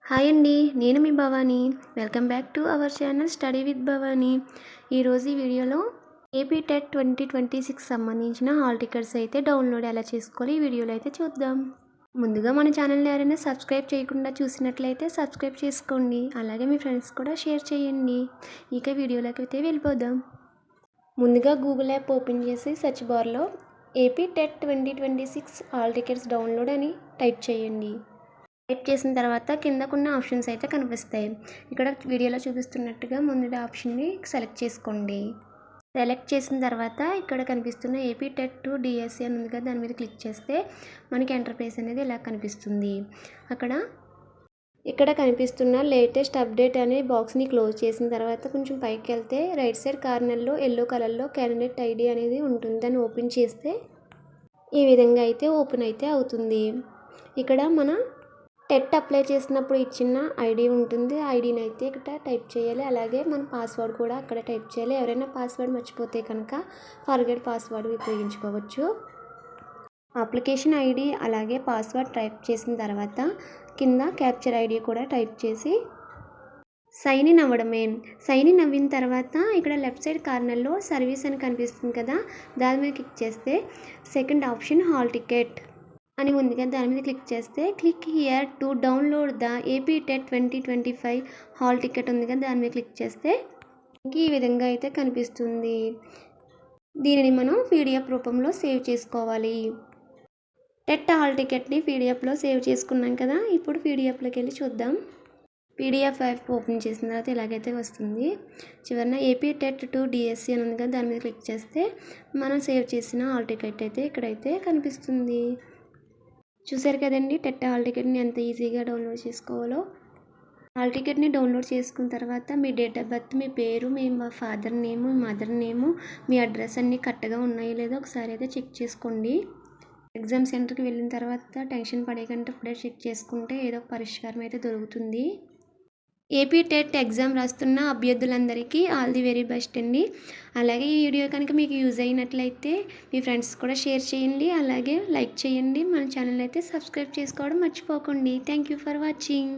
Hi అండి, నేను మీ Bhavani. Welcome back to our channel study with Bhavani. ఈరోజు ఈ వీడియోలో ఏపీ టెట్ 2026 సంబంధించిన హాల్ టికెట్స్ అయితే డౌన్లోడ్ ఎలా చేసుకోవాలి ఈ వీడియోలో అయితే చూద్దాం. ముందుగా మన ఛానల్ని ఎవరైనా సబ్స్క్రైబ్ చేయకుండా చూసినట్లయితే సబ్స్క్రైబ్ చేసుకోండి. అలాగే మీ ఫ్రెండ్స్ కూడా షేర్ చేయండి. ఇక వీడియోలోకి అయితే వెళ్ళిపోదాం. ముందుగా గూగుల్ యాప్ ఓపెన్ చేసి సెర్చ్ బార్లో AP TET 2026 hall tickets download అని టైప్ చేయండి. టైప్ చేసిన తర్వాత కిందకున్న ఆప్షన్స్ అయితే కనిపిస్తాయి. ఇక్కడ వీడియోలో చూపిస్తున్నట్టుగా ముందు ఆప్షన్ని సెలెక్ట్ చేసుకోండి. సెలెక్ట్ చేసిన తర్వాత ఇక్కడ కనిపిస్తున్న ఏపీ టెట్ 2 డిఎస్సి అని ఉంది కదా, దాని మీద క్లిక్ చేస్తే మనకి ఎంటర్ప్రైజ్ అనేది ఇలా కనిపిస్తుంది. ఇక్కడ కనిపిస్తున్న లేటెస్ట్ అప్డేట్ అనే బాక్స్ని క్లోజ్ చేసిన తర్వాత కొంచెం పైకి వెళ్తే రైట్ సైడ్ కార్నర్లో ఎల్లో కలర్లో క్యాండిడేట్ ఐడి అనేది ఉంటుంది. దాన్ని ఓపెన్ చేస్తే ఈ విధంగా అయితే ఓపెన్ అయితే అవుతుంది. ఇక్కడ మన టెట్ అప్లై చేసినప్పుడు ఇచ్చిన ఐడి ఉంటుంది. ఐడిని అయితే ఇక్కడ టైప్ చేయాలి. అలాగే మన పాస్వర్డ్ కూడా అక్కడ టైప్ చేయాలి. ఎవరైనా పాస్వర్డ్ మర్చిపోతే కనుక ఫర్గెట్ పాస్వర్డ్ ఉపయోగించుకోవచ్చు. అప్లికేషన్ ఐడి అలాగే పాస్వర్డ్ టైప్ చేసిన తర్వాత కింద క్యాప్చర్ ఐడి కూడా టైప్ చేసి సైన్ ఇన్ అవ్వడమే. సైన్ ఇన్ అవ్విన తర్వాత ఇక్కడ లెఫ్ట్ సైడ్ కార్నర్లో సర్వీస్ అని కనిపిస్తుంది కదా, దాని మీద క్లిక్ చేస్తే సెకండ్ ఆప్షన్ హాల్ టికెట్ అని ఉంది కదా, దాని మీద క్లిక్ చేస్తే click here to download the AP TET 2025 hall ticket ఉంది కదా, దాని మీద క్లిక్ చేస్తే ఈ విధంగా అయితే కనిపిస్తుంది. దీనిని మనం పీడిఎఫ్ రూపంలో సేవ్ చేసుకోవాలి. టెట్ హాల్ టికెట్ని పీడిఎఫ్లో సేవ్ చేసుకున్నాం కదా, ఇప్పుడు పీడిఎఫ్లోకి వెళ్ళి చూద్దాం. పీడిఎఫ్ యాప్ ఓపెన్ చేసిన తర్వాత ఇలాగైతే వస్తుంది. చివరిన ఏపీ టెట్ 2 డిఎస్సి అని ఉంది కదా, దాని మీద క్లిక్ చేస్తే మనం సేవ్ చేసిన హాల్ టికెట్ అయితే ఇక్కడైతే కనిపిస్తుంది. చూసారు కదండి, టెట్ హాల్ టికెట్ని ఎంత ఈజీగా డౌన్లోడ్ చేసుకోవాలో. హాల్ టికెట్ని డౌన్లోడ్ చేసుకున్న తర్వాత మీ డేట్ ఆఫ్ బర్త్, మీ పేరు, మీ ఫాదర్ నేము, మీ మదర్ నేము, మీ అడ్రస్ అన్నీ కరెక్ట్గా ఉన్నాయో లేదో ఒకసారి అయితే చెక్ చేసుకోండి. ఎగ్జామ్ సెంటర్కి వెళ్ళిన తర్వాత టెన్షన్ పడేకంటే ఇప్పుడే చెక్ చేసుకుంటే ఏదో ఒక పరిష్కారం అయితే దొరుకుతుంది. ఏపీ టెట్ ఎగ్జామ్ రాస్తున్న అభ్యర్థులందరికీ ఆల్ ది వెరీ బెస్ట్ అండి. అలాగే ఈ వీడియో కనుక మీకు యూజ్ అయినట్లయితే మీ ఫ్రెండ్స్ కూడా షేర్ చేయండి. అలాగే లైక్ చేయండి. మన ఛానల్ అయితే సబ్స్క్రైబ్ చేసుకోవడం మర్చిపోకండి. Thank you for watching.